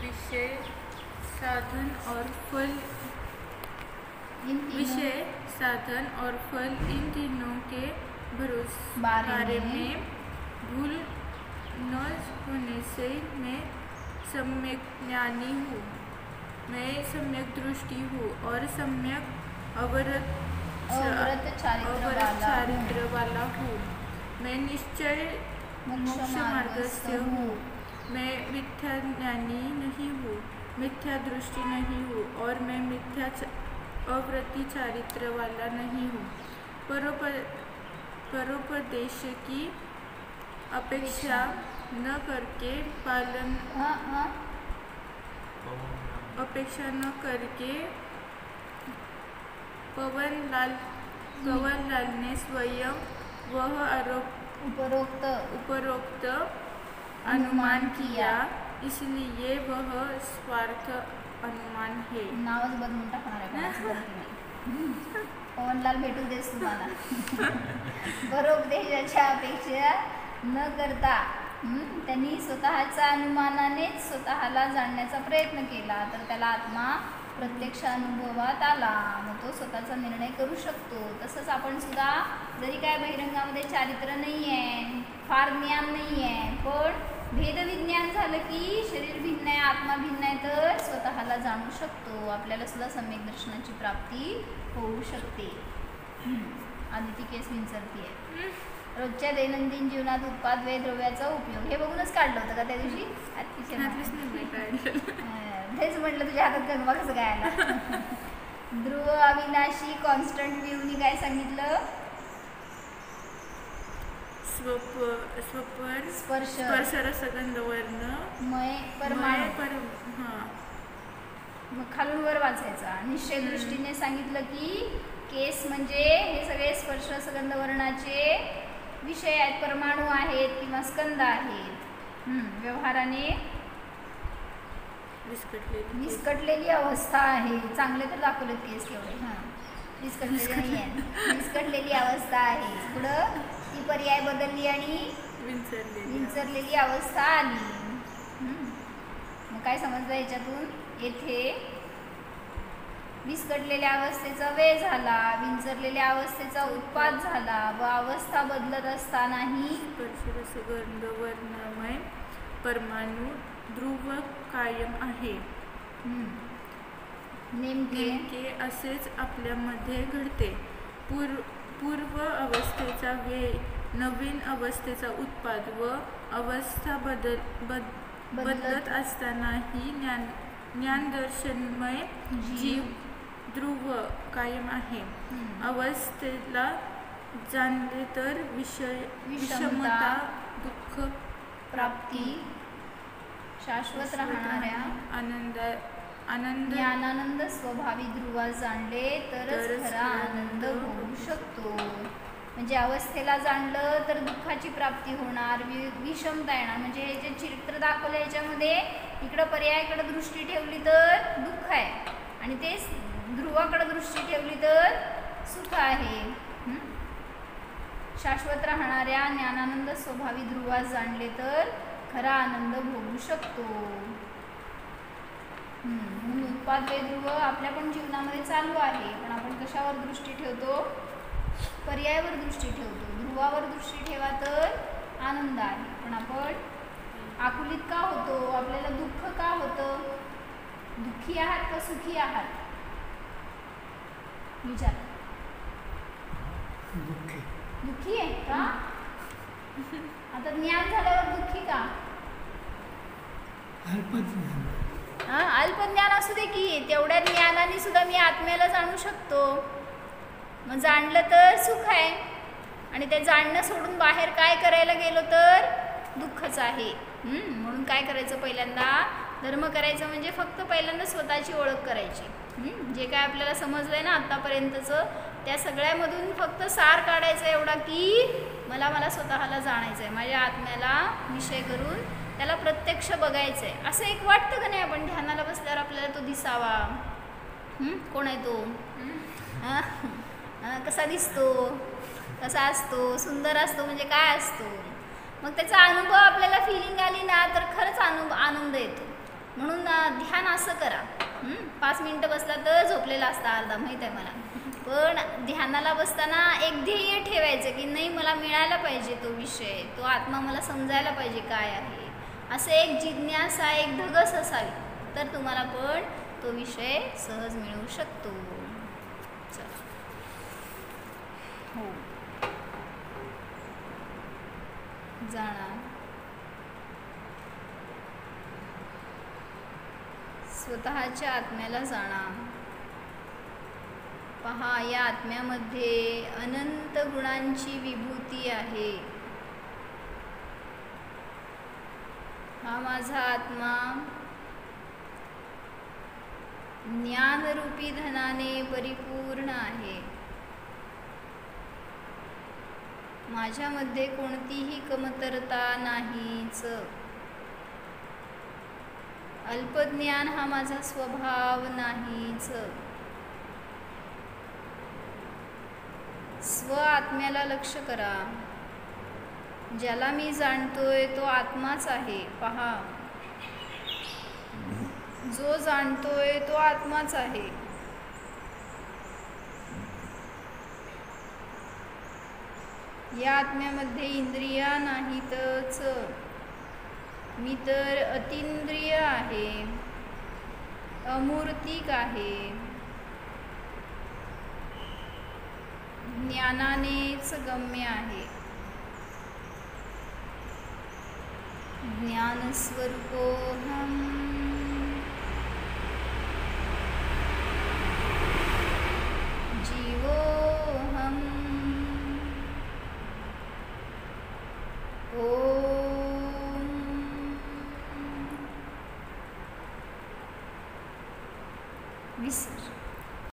विषय साधन और फल इन तीनों के बारे में भूल न होने से मैं सम्यक ज्ञानी हूँ, मैं सम्यक दृष्टि हूँ और सम्यक अवरत चारित्र वाला हूँ. मैं निश्चय मोक्ष मार्गस्थ हूँ. मैं मिथ्या ज्ञानी नहीं हूँ, मिथ्या दृष्टि नहीं हूँ और मैं मिथ्या अवृत्ति चारित्र वाला नहीं हूँ. परोपदेश की अपेक्षा न करके पवन लाल ने स्वयं वह उपरोक्त अनुमान किया, इसलिए वह स्वार्थ अनुमान है. नावच बदलून टाकणार आहे. पवनलाल भेटू देस तुम्हाला. परोपदेशाच्या अपेक्षा न करता त्यांनी स्वतःच्या अनुमानानेच स्वतःला जाणण्याचा प्रयत्न केला, तर त्याला आत्मा प्रत्यक्ष अनुभवात आला. मग तो स्वतःचा निर्णय करू शकतो. तसंच आपण सुद्धा जरी काय बहिरंगामध्ये चारित्र नाही आहे, फार ज्ञान नाही आहे, पण भेदविज्ञान झालं की शरीर भिन्न आहे, आत्मा भिन्न आहे, तर स्वतःला जाणू शकतो. आपल्याला सुद्धा सम्यक दर्शनाची प्राप्ती होऊ शकते. आदिती केस विंचरती आहे. रोजच्या दैनंदिन जीवनात उत्पाद द्रव्याचा उपयोग, हे बघूनच काढलं होतं का त्या दिवशी? तेच म्हटलं तुझ्या हातात गंगवा कसं काय आला. ध्रुव अविनाशी कॉन्स्टंट व्ह्यूनी काय सांगितलं? स्पर्श रसगंध वर्ण मय परमाणु. मग खालून वर वाचायचा. निश्चय दृष्टीने सांगितलं की केस म्हणजे हे सगळे स्पर्श रसगंध वर्णाचे विषय आहेत, परमाणू आहेत किंवा स्कंद आहेत. व्यवहाराने विस्कटलेली अवस्था आहे. चांगले तर दाखवलेत केस एवढे. विस्कटलेली नाही आहे, विस्कटलेली अवस्था आहे. पुढं ती पर्याय बदलली आणि विंचरलेली अवस्था आली. मग काय समजलं याच्यातून? येथे विस्कटलेल्या अवस्थेचा वेळ झाला, विंचरलेल्या अवस्थेचा उत्पाद झाला व अवस्था बदलत असतानाही वर्णमय परमाणु ध्रुव कायम आहे. नेमके असेच आपल्यामध्ये घडते. पूर्व अवस्थेचा वेळ, नवीन अवस्थेचा उत्पाद व अवस्था बदलत असतानाही ज्ञानदर्शनमय जीव ध्रुव कायम आहे. अवस्थेला जाणले तर विषमता, दुःख, प्राप्ती, शाश्वत राहणाऱ्या आनंद, ज्ञानानंद स्वभावी ध्रुवास जाणले तरच खरा आनंद होऊ शकतो. म्हणजे अवस्थेला जाणलं तर दुःखाची प्राप्ती होणार, विषमता येणार. म्हणजे हे जे चित्र दाखवलं याच्यामध्ये इकडं पर्यायाकडे दृष्टी ठेवली तर दुःख आहे आणि तेच ध्रुवाकडे दृष्टी ठेवली तर सुख आहे. शाश्वत राहणाऱ्या ज्ञानानंद स्वभावी ध्रुवास जाणले तर खरा आनंद भोगू शकतो. म्हणून उत्पाद वे ध्रुव आपल्या पण जीवनामध्ये चालू आहे, पण आपण कशावर दृष्टी ठेवतो? पर्यायावर दृष्टी ठेवतो. ध्रुवावर दृष्टी ठेवा तर आनंद आहे, पण आपण आकुलित का होतो? आपल्याला दुःख का होतं? दुःखी आहात का सुखी आहात? विचार. दुःखी आहे का? आता ज्ञान झाल्यावर दुःखी का? अल्पज्ञान असू दे की, तेवढ्या ज्ञानाने सुद्धा मी आत्म्याला जाणू शकतो. मग जाणलं तर सुख आहे आणि ते जाणणं सोडून बाहेर काय करायला गेलो तर दुःखच आहे. म्हणून काय करायचं? पहिल्यांदा धर्म करायचं म्हणजे फक्त पहिल्यांदा स्वतःची ओळख करायची. जे काय आपल्याला समजलंय ना आत्तापर्यंतचं, त्या सगळ्यामधून फक्त सार काढायचा एवढा की मला स्वतःला जाणायचं आहे, माझ्या आत्म्याला विषय करून त्याला प्रत्यक्ष बघायचं आहे. असं एक वाटतं का नाही? आपण ध्यानाला बसल्यावर आपल्याला तो दिसावा. कोण आहे तो? कसा दिसतो? कसा असतो? सुंदर असतो म्हणजे काय असतो? मग त्याचा अनुभव आपल्याला फिलिंग आली ना तर खरंच आनंद येतो. म्हणून ध्यान असं करा. 5 मिनिटं बसला तर झोपलेला असता अर्धा, माहीत आहे मला. पण ध्यानाला बसताना एक ध्येय ठेवायचं की नाही, मला मिळायला पाहिजे तो विषय, तो आत्मा मला समजायला पाहिजे काय आहे. असं एक जिज्ञासा, एक धगस असावी तर तुम्हाला पण तो विषय सहज मिळू शकतो. हो, जाणा. स्वतःच्या आत्म्याला जाणा. पहा, या आत्म्यामध्ये अनंत गुणांची विभूती आहे. हा माझा आत्मा ज्ञानरूपी धनाने परिपूर्ण आहे. माझ्यामध्ये कोणतीही कमतरता नाहीच. अल्पज्ञान हा माझा स्वभाव नाहीच. स्व आत्म्याला लक्ष करा. ज्याला मी जाणतोय तो आत्माच आहे. पहा, जो जाणतोय तो आत्माच आहे. या आत्म्यामध्ये इंद्रिया नाहीतच. मी तर अतींद्रिय आहे, अमूर्तिक आहे. ज्ञानानेच गम्य आहे. ज्ञानस्वरूपोऽहम्. जीवोऽहम्. ओम. विसर.